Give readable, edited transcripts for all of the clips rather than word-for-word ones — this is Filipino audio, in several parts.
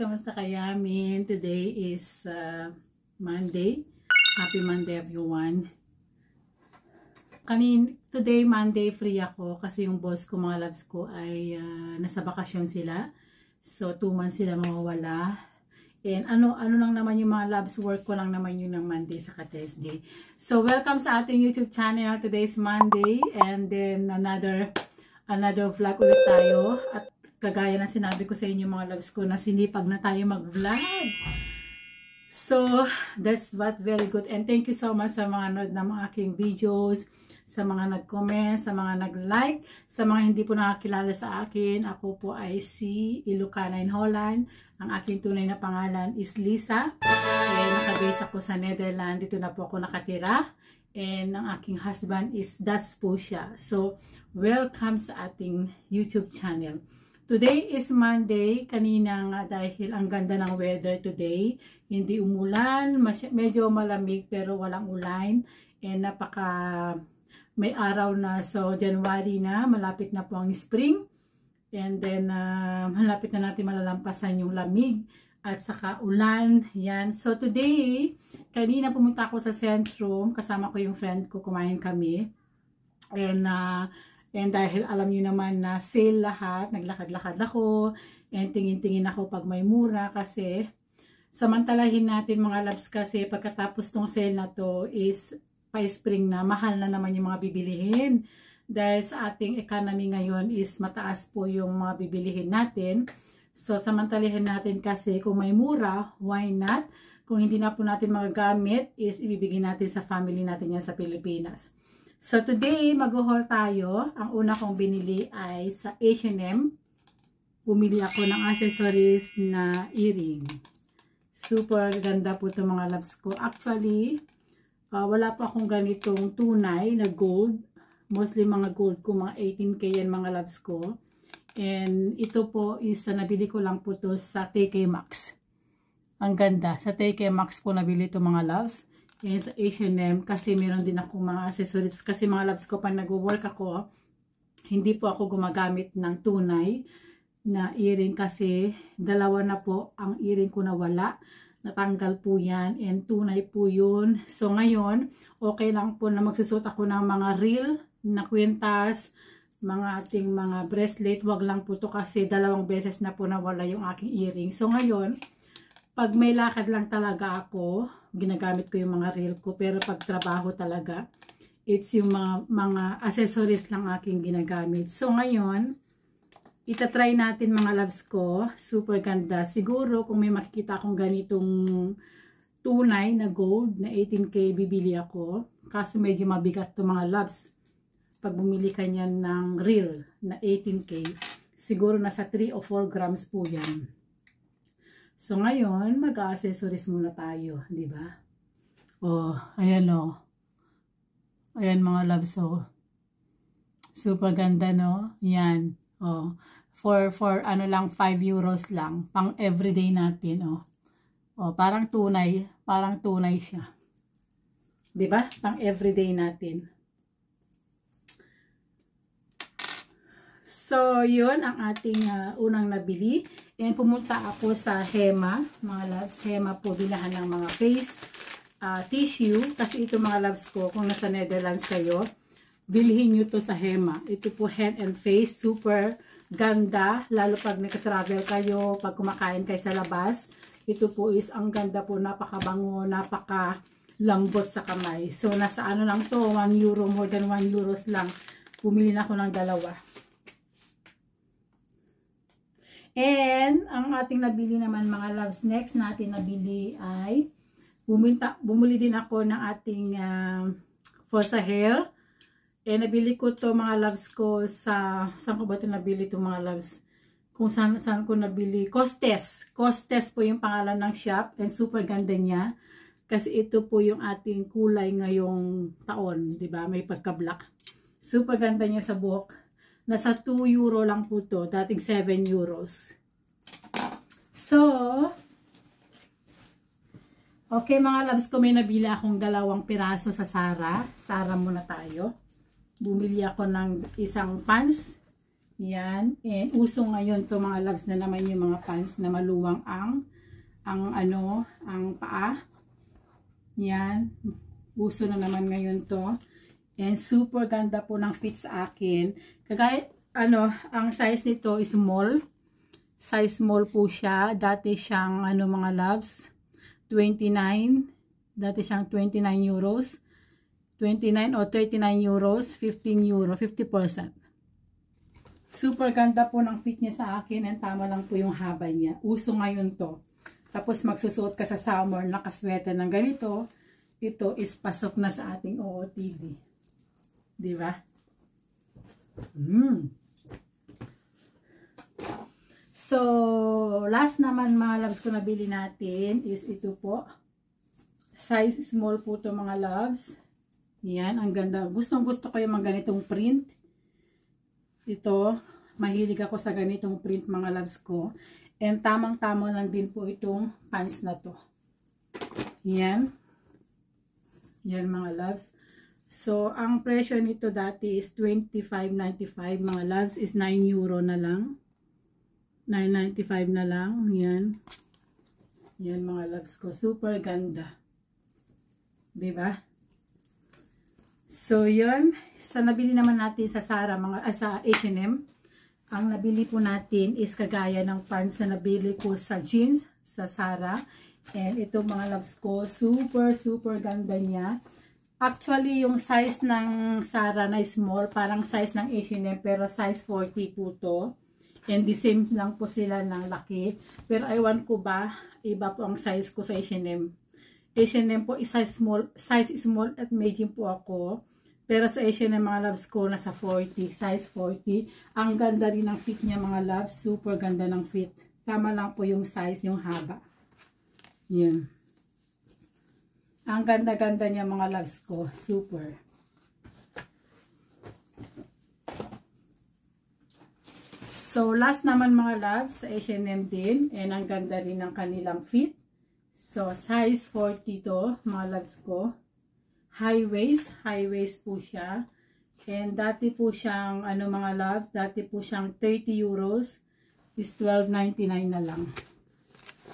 Kamusta kayamin? Today is Monday. Happy Monday everyone. Today Monday free ako kasi yung boss ko, mga loves ko ay nasa bakasyon sila. So 2 months sila mawawala. And ano lang naman yung mga loves, work ko lang naman yun ng Monday sa Thursday. So welcome sa ating YouTube channel. Today is Monday and then another vlog ulit tayo. At kagaya na sinabi ko sa inyo mga loves ko na sinipag na tayo mag-vlog. So, that's what very good. And thank you so much sa mga nanood ng mga aking videos, sa mga nag-comment, sa mga nag-like, sa mga hindi po nakakilala sa akin. Ako po ay si Ilocana in Holland. Ang aking tunay na pangalan is Lisa. And nakabase ako sa Netherlands. Dito na po ako nakatira. And ang aking husband is Dutch po siya. So, welcome sa ating YouTube channel. Today is Monday. Kanina nga dahil ang ganda ng weather today. Hindi umulan, medyo malamig pero walang ulan. And may araw na. So January na, malapit na po ang spring. And then malapit na natin malalampasan yung lamig at saka ulan. Yan. So today, kanina pumunta ako sa Centrum. Kasama ko yung friend ko, kumain kami. And dahil alam niyo naman na sale lahat, naglakad-lakad ako, and tingin-tingin ako pag may mura kasi samantalahin natin mga loves kasi pagkatapos tong sale na to is pa-spring na, mahal na naman yung mga bibilihin. Dahil sa ating economy ngayon is mataas po yung mga bibilihin natin. So samantalahin natin kasi kung may mura, why not? Kung hindi na po natin magagamit is ibibigay natin sa family natin yan sa Pilipinas. So today, mag-haul tayo. Ang una kong binili ay sa H&M. Bumili ako ng accessories na earring. Super ganda po ito mga loves ko. Actually, wala pa akong ganitong tunay na gold. Mostly mga gold ko, mga 18K yan mga loves ko. And ito po is nabili ko lang po ito sa TK Maxx. Ang ganda. Sa TK Maxx po nabili ito mga loves. And sa H&M kasi meron din ako mga accessories kasi mga loves ko pag nag-work ako hindi po ako gumagamit ng tunay na earring kasi dalawa na po ang earring ko na wala, natanggal po yan and tunay po yun. So ngayon okay lang po na magsusot ako ng mga real na kwintas, mga ating mga bracelet, wag lang po to kasi 2 beses na po nawala yung aking earring. So ngayon pag may lakad lang talaga ako, ginagamit ko yung mga reel ko. Pero pag trabaho talaga, it's yung mga accessories lang aking ginagamit. So ngayon, itatry natin mga loves ko. Super ganda. Siguro kung may makikita akong ganitong tunay na gold na 18K, bibili ako. Kaso medyo mabigat to mga loves. Pag bumili ka niyan ng reel na 18K, siguro nasa 3 o 4 grams po yan. So ngayon, mag-accessories muna tayo, di ba? Oh, ayan oh. Ayan mga loves oh. Super ganda no? Yan. Oh. For ano lang 5 euros lang, pang everyday natin oh. Oh, parang tunay siya. Di ba? Pang everyday natin. So, yun ang ating unang nabili. And pumunta ako sa Hema, mga loves. Hema po, bilahan ng mga face tissue. Kasi ito mga loves ko, kung nasa Netherlands kayo, bilhin nyo to sa Hema. Ito po hand and face, super ganda. Lalo pag nag-travel kayo, pag kumakain kayo sa labas. Ito po is ang ganda po, napakabango, napakalambot sa kamay. So, nasa ano lang to, 1 euro, more than 1 euros lang. Bumili na ako ng 2. And, ang ating nabili naman mga loves, next natin nabili ay, bumili din ako ng ating for sa hair. And nabili ko to mga loves ko sa, saan ko ba ito nabili to mga loves? Kung saan ko nabili, Costes. Costes po yung pangalan ng shop. And super ganda niya. Kasi ito po yung ating kulay ngayong taon. Diba? May pagka-black. Super ganda niya sa buhok. Nasa 2 euro lang po to. Dating 7 euros. So, okay mga loves ko, may nabili akong 2 piraso sa Zara. Zara muna tayo. Bumili ako ng isang pants. Yan. And uso ngayon to mga loves na naman yung mga pants na maluwang ang paa. Yan. Uso na naman ngayon to. And super ganda po ng fit sa akin. Kagaya, ang size nito is small. Size small po siya. Dati siyang, mga loves, 29. Dati siyang 29 euros. 29 o 39 euros, 15 euro, 50%. Super ganda po ng fit niya sa akin and tama lang po yung haba niya. Uso ngayon to. Tapos magsusuot ka sa summer, nakasweater ng ganito. Ito is pasok na sa ating OOTD. Diba? So, last naman mga loves ko nabili natin is ito po. Size small po to mga loves. Yan, ang ganda. Gustong gusto ko yung mga ganitong print. Ito, mahilig ako sa ganitong print mga loves ko. And tamang-tama lang din po itong pants na to. Yan. Yan mga loves. So, ang presyo nito dati is 25.95 mga loves is 9 euro na lang. 9.95 na lang. Yan. Yan mga loves ko. Super ganda. Diba? So, yun. Sa nabili naman natin sa Zara, sa H&M, ang nabili po natin is kagaya ng pants na nabili ko sa jeans, sa Zara. And ito mga loves ko, super, super ganda niya. Actually, yung size ng Zara na small, parang size ng H&M, pero size 40 po to. And the same lang po sila ng laki. Pero ewan ko ba, iba po ang size ko sa H&M. H&M po is size small at medium po ako. Pero sa H&M mga loves ko nasa 40, size 40. Ang ganda rin ng fit niya mga loves, super ganda ng fit. Tama lang po yung size, yung haba. Yan. Ang ganda-ganda niya mga loves ko, super. So last naman mga loves sa H&M din, and ang ganda rin ng kanilang fit. So, size 40 to, mga loves ko. High waist po siya. And dati po siyang, mga loves, dati po siyang 30 euros, is 12.99 na lang.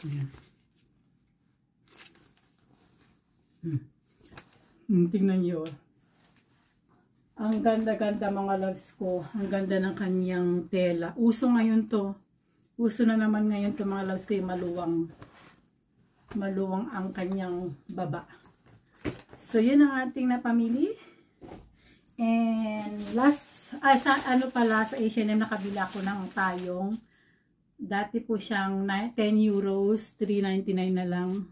Ayan. Tingnan nyo. Ang ganda-ganda mga loves ko. Ang ganda ng kanyang tela. Uso ngayon to. Uso na naman ngayon to mga loves ko yung maluwang ang kanyang baba. So, yun ang ating napamili. And last, sa H&M nakabila ko ng tayong. Dati po siyang 10 euros, 3.99 na lang.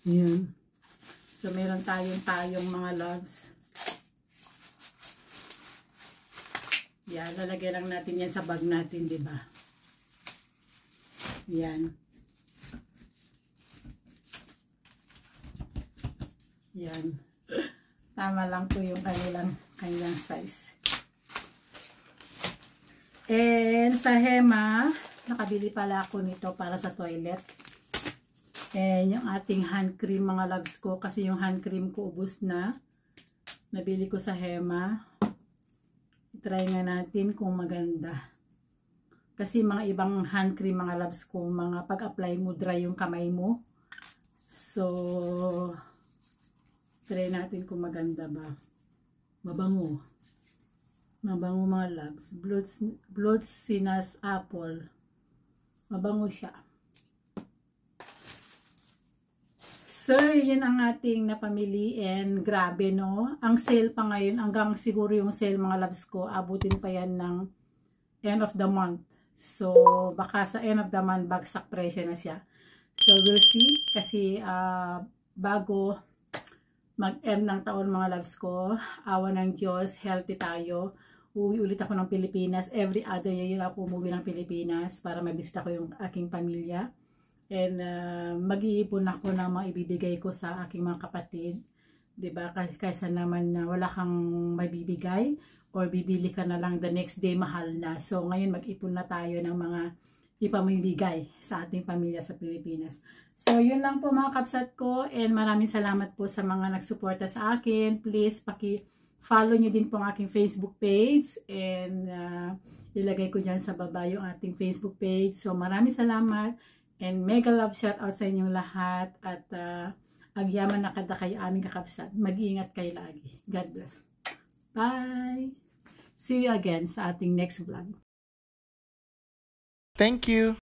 Yun. So, meron tayong mga loves. Yan, lalagyan lang natin yan sa bag natin, diba? Yan. Yan. Tama lang po yung kanyang size. And sa Hema, nakabili pala ako nito para sa toilet. And yung ating hand cream mga loves ko, kasi yung hand cream ko ubos na. Nabili ko sa Hema. I-try nga natin kung maganda. Kasi mga ibang hand cream mga loves ko, mga pag-apply mo, dry yung kamay mo. So, try natin kung maganda ba. Mabango. Mabango mga loves. Blood Sinas Apple. Mabango siya. So, yun ang ating napamili and grabe no. Ang sale pa ngayon, hanggang siguro yung sale mga loves ko, abutin pa yan ng end of the month. So, baka sa end of the month, bagsak presyo na siya. So, we'll see. Kasi bago mag-end ng taon mga loves ko, awa ng Diyos, healthy tayo. Uwi ulit ako ng Pilipinas. Every other year ako umuwi ng Pilipinas para mabisita ko yung aking pamilya. And mag-iipon ako ng mga ibibigay ko sa aking mga kapatid. Diba? Kaysa naman na wala kang mabibigay or bibili ka na lang the next day mahal na. So ngayon mag-ipon na tayo ng mga ipamimigay sa ating pamilya sa Pilipinas. So, yun lang po mga kapsat ko and maraming salamat po sa mga nagsuporta sa akin. Please, follow nyo din po ang aking Facebook page and ilagay ko dyan sa baba yung ating Facebook page. So maraming salamat and mega love shout out sa inyong lahat at agyaman na kada kayo aming kakabsat. Mag-iingat kayo lagi. God bless. Bye! See you again sa ating next vlog. Thank you!